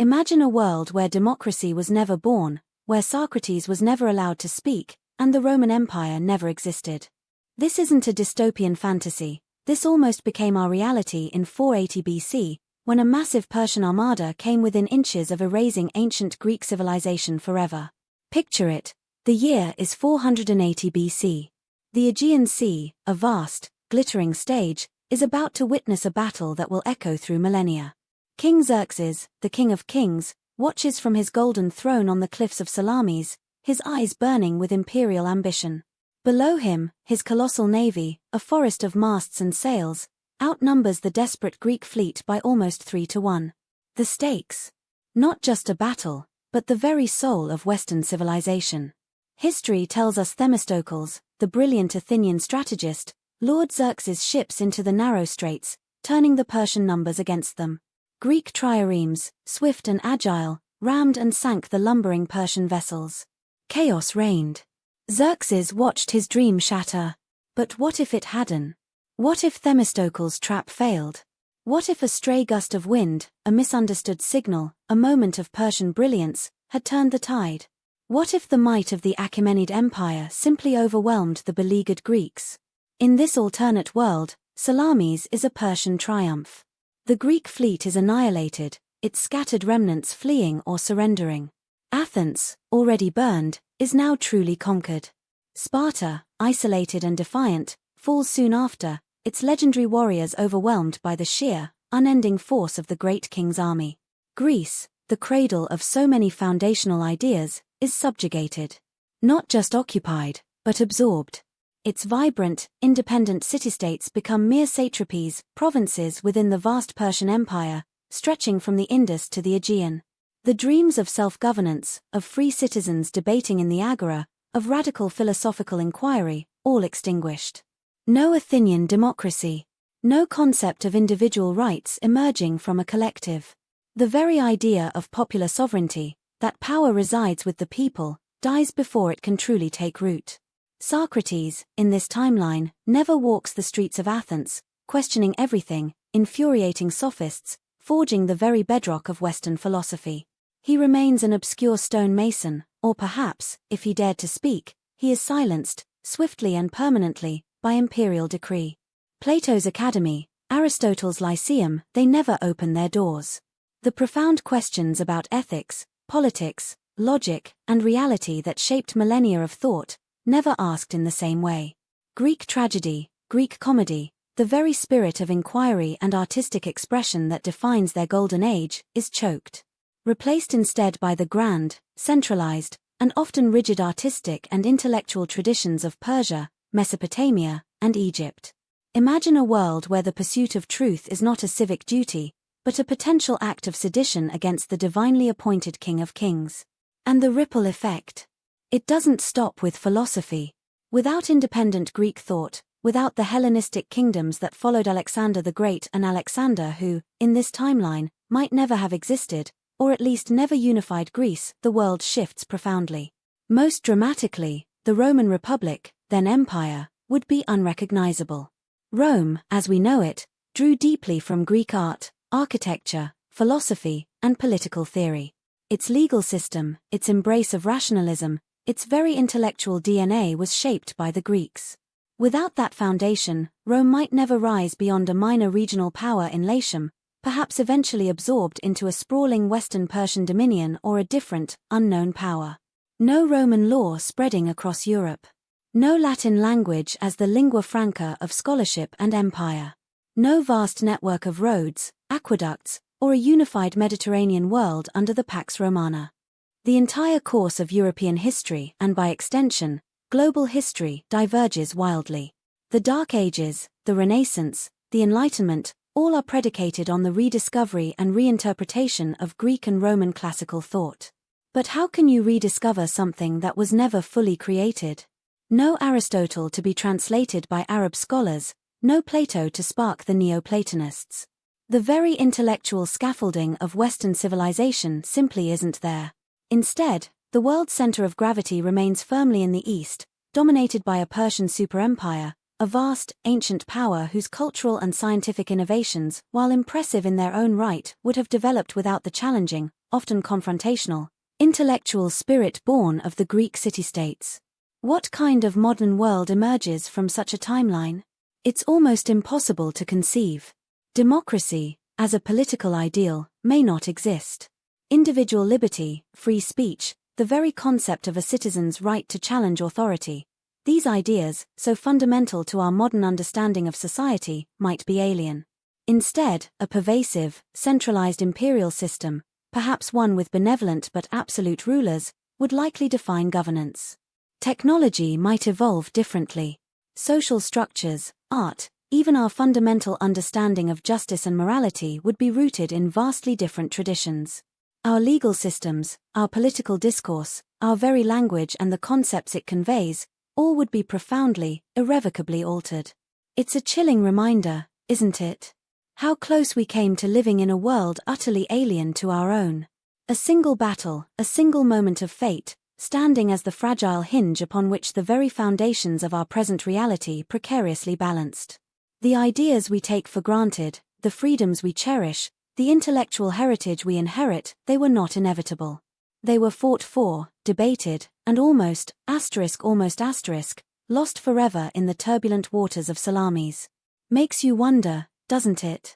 Imagine a world where democracy was never born, where Socrates was never allowed to speak, and the Roman Empire never existed. This isn't a dystopian fantasy, this almost became our reality in 480 BC, when a massive Persian armada came within inches of erasing ancient Greek civilization forever. Picture it, the year is 480 BC. The Aegean Sea, a vast, glittering stage, is about to witness a battle that will echo through millennia. King Xerxes, the king of kings, watches from his golden throne on the cliffs of Salamis, his eyes burning with imperial ambition. Below him, his colossal navy, a forest of masts and sails, outnumbers the desperate Greek fleet by almost 3-1. The stakes? Not just a battle, but the very soul of Western civilization. History tells us Themistocles, the brilliant Athenian strategist, lured Xerxes' ships into the narrow straits, turning the Persian numbers against them. Greek triremes, swift and agile, rammed and sank the lumbering Persian vessels. Chaos reigned. Xerxes watched his dream shatter. But what if it hadn't? What if Themistocles' trap failed? What if a stray gust of wind, a misunderstood signal, a moment of Persian brilliance, had turned the tide? What if the might of the Achaemenid Empire simply overwhelmed the beleaguered Greeks? In this alternate world, Salamis is a Persian triumph. The Greek fleet is annihilated, its scattered remnants fleeing or surrendering. Athens, already burned, is now truly conquered. Sparta, isolated and defiant, falls soon after, its legendary warriors overwhelmed by the sheer, unending force of the great king's army. Greece, the cradle of so many foundational ideas, is subjugated. Not just occupied, but absorbed. Its vibrant, independent city-states become mere satrapies, provinces within the vast Persian Empire, stretching from the Indus to the Aegean. The dreams of self-governance, of free citizens debating in the agora, of radical philosophical inquiry, all extinguished. No Athenian democracy. No concept of individual rights emerging from a collective. The very idea of popular sovereignty, that power resides with the people, dies before it can truly take root. Socrates, in this timeline, never walks the streets of Athens, questioning everything, infuriating sophists, forging the very bedrock of Western philosophy. He remains an obscure stone mason, or perhaps, if he dared to speak, he is silenced, swiftly and permanently, by imperial decree. Plato's Academy, Aristotle's Lyceum, they never open their doors. The profound questions about ethics, politics, logic, and reality that shaped millennia of thought, never asked in the same way. Greek tragedy, Greek comedy, the very spirit of inquiry and artistic expression that defines their golden age, is choked. Replaced instead by the grand, centralized, and often rigid artistic and intellectual traditions of Persia, Mesopotamia, and Egypt. Imagine a world where the pursuit of truth is not a civic duty, but a potential act of sedition against the divinely appointed King of Kings. And the ripple effect? It doesn't stop with philosophy. Without independent Greek thought, without the Hellenistic kingdoms that followed Alexander the Great and Alexander who, in this timeline, might never have existed, or at least never unified Greece, the world shifts profoundly. Most dramatically, the Roman Republic, then empire, would be unrecognizable. Rome, as we know it, drew deeply from Greek art, architecture, philosophy, and political theory. Its legal system, its embrace of rationalism, its very intellectual DNA was shaped by the Greeks. Without that foundation, Rome might never rise beyond a minor regional power in Latium, perhaps eventually absorbed into a sprawling Western Persian dominion or a different, unknown power. No Roman law spreading across Europe. No Latin language as the lingua franca of scholarship and empire. No vast network of roads, aqueducts, or a unified Mediterranean world under the Pax Romana. The entire course of European history, and by extension, global history, diverges wildly. The Dark Ages, the Renaissance, the Enlightenment, all are predicated on the rediscovery and reinterpretation of Greek and Roman classical thought. But how can you rediscover something that was never fully created? No Aristotle to be translated by Arab scholars, no Plato to spark the Neoplatonists. The very intellectual scaffolding of Western civilization simply isn't there. Instead, the world's center of gravity remains firmly in the East, dominated by a Persian superempire, a vast, ancient power whose cultural and scientific innovations, while impressive in their own right, would have developed without the challenging, often confrontational, intellectual spirit born of the Greek city-states. What kind of modern world emerges from such a timeline? It's almost impossible to conceive. Democracy, as a political ideal, may not exist. Individual liberty, free speech, the very concept of a citizen's right to challenge authority, these ideas, so fundamental to our modern understanding of society, might be alien. Instead, a pervasive, centralized imperial system, perhaps one with benevolent but absolute rulers, would likely define governance. Technology might evolve differently. Social structures, art, even our fundamental understanding of justice and morality would be rooted in vastly different traditions. Our legal systems, our political discourse, our very language and the concepts it conveys, all would be profoundly, irrevocably altered. It's a chilling reminder, isn't it? How close we came to living in a world utterly alien to our own. A single battle, a single moment of fate, standing as the fragile hinge upon which the very foundations of our present reality precariously balanced. The ideas we take for granted, the freedoms we cherish, the intellectual heritage we inherit, they were not inevitable. They were fought for, debated, and almost lost forever in the turbulent waters of Salamis. Makes you wonder, doesn't it?